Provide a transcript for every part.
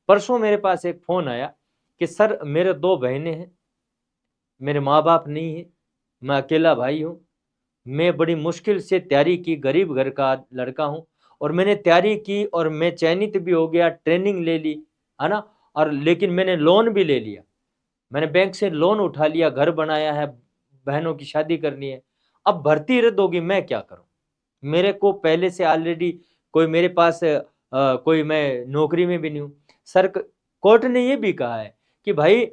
परसों मेरे पास एक फ़ोन आया कि सर मेरे 2 बहनें हैं, मेरे माँ-बाप नहीं हैं, मैं अकेला भाई हूँ। मैं बड़ी मुश्किल से तैयारी की, गरीब घर का लड़का हूँ और मैंने तैयारी की और मैं चयनित भी हो गया, ट्रेनिंग ले ली, है ना? और लेकिन मैंने लोन भी ले लिया। मैंने बैंक से लोन उठा लिया, घर बनाया है, बहनों की शादी करनी है। अब भर्ती रद्द होगी, मैं क्या करूँ? मेरे को पहले से ऑलरेडी कोई मेरे पास कोई मैं नौकरी में भी नहीं हूँ। सर क कोर्ट ने ये भी कहा है कि भाई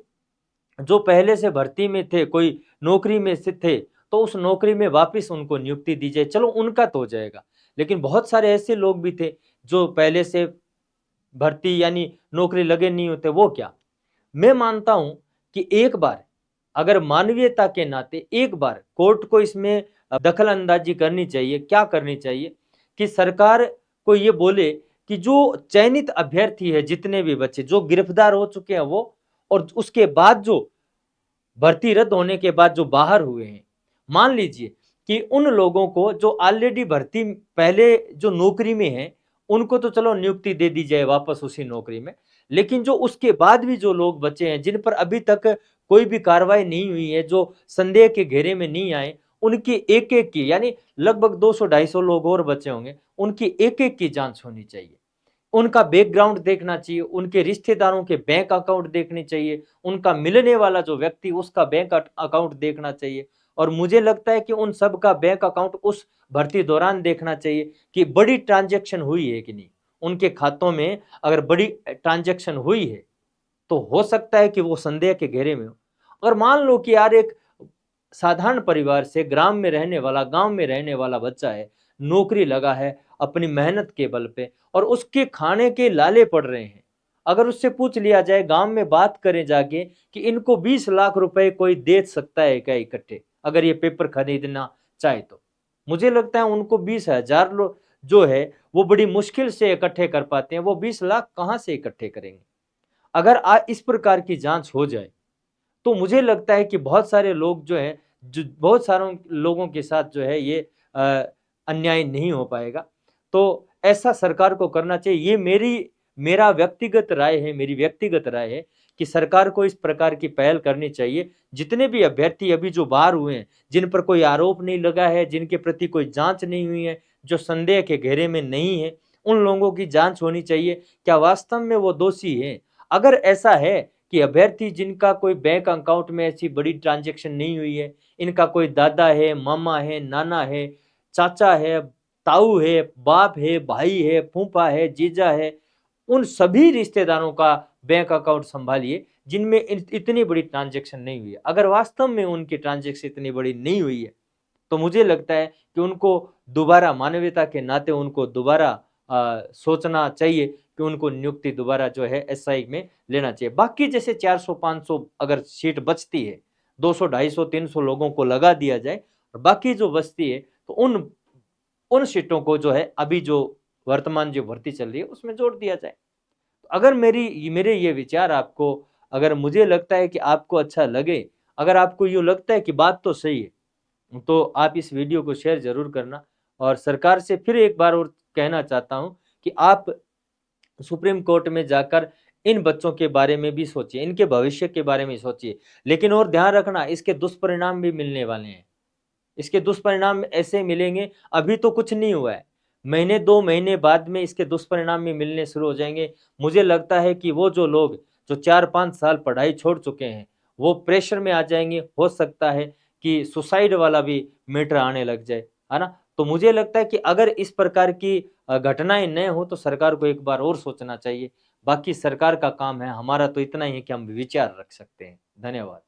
जो पहले से भर्ती में थे, कोई नौकरी में से थे, तो उस नौकरी में वापस उनको नियुक्ति दी जाए। चलो उनका तो हो जाएगा, लेकिन बहुत सारे ऐसे लोग भी थे जो पहले से भर्ती यानी नौकरी लगे नहीं होते, वो क्या? मैं मानता हूं कि एक बार अगर मानवीयता के नाते एक बार कोर्ट को इसमें दखल अंदाजी करनी चाहिए। क्या करनी चाहिए कि सरकार को ये बोले कि जो चयनित अभ्यर्थी है, जितने भी बच्चे जो गिरफ्तार हो चुके हैं वो, और उसके बाद जो भर्ती रद्द होने के बाद जो बाहर हुए हैं, मान लीजिए कि उन लोगों को जो ऑलरेडी भर्ती पहले जो नौकरी में है, उनको तो चलो नियुक्ति दे दी जाए वापस उसी नौकरी में, लेकिन जो उसके बाद भी जो लोग बचे हैं, जिन पर अभी तक कोई भी कार्रवाई नहीं हुई है, जो संदेह के घेरे में नहीं आए, उनकी एक एक की, यानी लगभग 200-250 लोग और बचे होंगे, उनकी एक एक की जांच होनी चाहिए। उनका बैकग्राउंड देखना चाहिए, उनके रिश्तेदारों के बैंक अकाउंट देखने चाहिए, उनका मिलने वाला जो व्यक्ति उसका बैंक अकाउंट देखना चाहिए, और मुझे लगता है कि उन सब का बैंक अकाउंट उस भर्ती दौरान देखना चाहिए कि बड़ी ट्रांजैक्शन हुई है कि नहीं। उनके खातों में अगर बड़ी ट्रांजैक्शन हुई है तो हो सकता है कि वो संदेह के घेरे में हो। अगर मान लो कि यार एक साधारण परिवार से ग्राम में रहने वाला, गांव में रहने वाला बच्चा है, नौकरी लगा है अपनी मेहनत के बल पे, और उसके खाने के लाले पड़ रहे हैं। अगर उससे पूछ लिया जाए, गांव में बात करें जाके कि इनको 20 लाख रुपए कोई दे सकता है क्या इकट्ठे, अगर ये पेपर खरीदना चाहे तो मुझे लगता है उनको 20,000 लोग जो है वो बड़ी मुश्किल से इकट्ठे कर पाते हैं। वो 20 लाख कहां से इकट्ठे करेंगे? अगर इस प्रकार की जांच हो जाए तो मुझे लगता है कि बहुत सारे लोग जो हैं, जो बहुत सारों लोगों के साथ जो है ये अ, अन्याय नहीं हो पाएगा। तो ऐसा सरकार को करना चाहिए। ये मेरा व्यक्तिगत राय है, मेरी व्यक्तिगत राय है कि सरकार को इस प्रकार की पहल करनी चाहिए। जितने भी अभ्यर्थी अभी जो बाहर हुए हैं, जिन पर कोई आरोप नहीं लगा है, जिनके प्रति कोई जांच नहीं हुई है, जो संदेह के घेरे में नहीं है, उन लोगों की जांच होनी चाहिए। क्या वास्तव में वो दोषी हैं? अगर ऐसा है कि अभ्यर्थी जिनका कोई बैंक अकाउंट में ऐसी बड़ी ट्रांजैक्शन नहीं हुई है, इनका कोई दादा है, मामा है, नाना है, चाचा है, ताऊ है, बाप है, भाई है, फूफा है, जीजा है, उन सभी रिश्तेदारों का बैंक अकाउंट संभालिए जिनमें इतनी बड़ी ट्रांजैक्शन नहीं हुई है। अगर वास्तव में उनकी ट्रांजैक्शन इतनी बड़ी नहीं हुई है तो मुझे लगता है कि उनको दोबारा मानवता के नाते उनको दोबारा सोचना चाहिए कि उनको नियुक्ति दोबारा जो है एसआई में लेना चाहिए। बाकी जैसे 400-500 अगर सीट बचती है, 200-250-300 लोगों को लगा दिया जाए, और बाकी जो बचती है तो उन उन सीटों को जो है अभी जो वर्तमान जो भर्ती चल रही है उसमें जोड़ दिया जाए। तो अगर मेरे ये विचार आपको, अगर मुझे लगता है कि आपको अच्छा लगे, अगर आपको यूँ लगता है कि बात तो सही है, तो आप इस वीडियो को शेयर ज़रूर करना। और सरकार से फिर एक बार और कहना चाहता हूँ कि आप सुप्रीम कोर्ट में जाकर इन बच्चों के बारे में भी सोचिए, इनके भविष्य के बारे में सोचिए। लेकिन और ध्यान रखना, इसके दुष्परिणाम भी मिलने वाले हैं। इसके दुष्परिणाम ऐसे मिलेंगे, अभी तो कुछ नहीं हुआ है, महीने 2 महीने बाद में इसके दुष्परिणाम भी मिलने शुरू हो जाएंगे। मुझे लगता है कि वो जो लोग जो 4-5 साल पढ़ाई छोड़ चुके हैं, वो प्रेशर में आ जाएंगे। हो सकता है कि सुसाइड वाला भी मैटर आने लग जाए, है ना? तो मुझे लगता है कि अगर इस प्रकार की घटनाएं न हो तो सरकार को एक बार और सोचना चाहिए। बाकी सरकार का काम है, हमारा तो इतना ही है कि हम विचार रख सकते हैं। धन्यवाद।